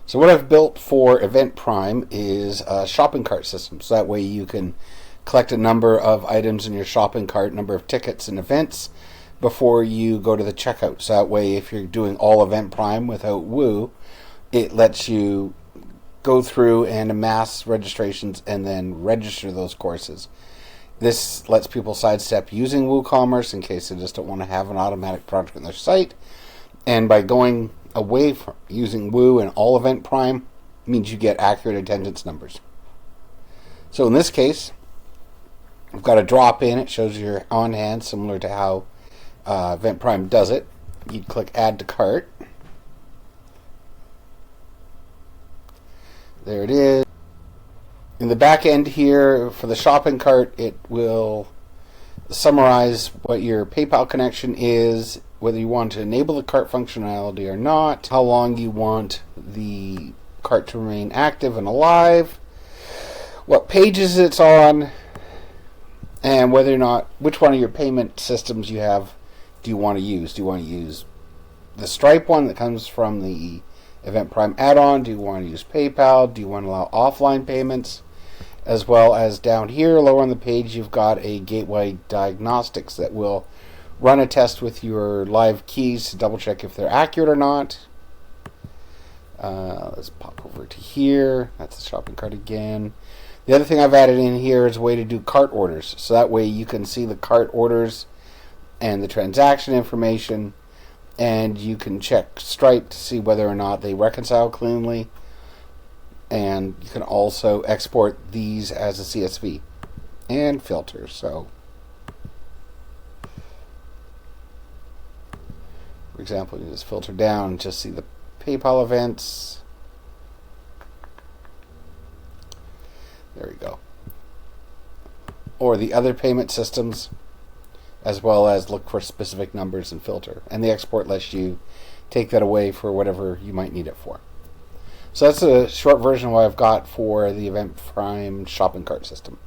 So what I've built for EventPrime is a shopping cart system. So that way you can collect a number of items in your shopping cart, number of tickets and events before you go to the checkout. So that way if you're doing all EventPrime without Woo, it lets you go through and amass registrations and then register those courses. This lets people sidestep using WooCommerce in case they just don't want to have an automatic project on their site. And by going away from using Woo and all EventPrime means you get accurate attendance numbers. So in this case, I've got a drop in. It shows your on hand, similar to how EventPrime does it. You'd click Add to Cart. There it is. In the back end here, for the shopping cart, it will summarize what your PayPal connection is, whether you want to enable the cart functionality or not, how long you want the cart to remain active and alive, what pages it's on, and whether or not, which one of your payment systems you have do you want to use. Do you want to use the Stripe one that comes from the EventPrime add-on? Do you want to use PayPal? Do you want to allow offline payments? As well as down here, lower on the page, you've got a gateway diagnostics that will run a test with your live keys to double check if they're accurate or not. Let's pop over to here. That's the shopping cart again. The other thing I've added in here is a way to do cart orders. So that way you can see the cart orders and the transaction information, and you can check Stripe to see whether or not they reconcile cleanly. And you can also export these as a CSV and filter. So, for example, you just filter down and just see the PayPal events. There we go. Or the other payment systems, as well as look for specific numbers and filter. And the export lets you take that away for whatever you might need it for. So that's a short version of what I've got for the EventPrime shopping cart system.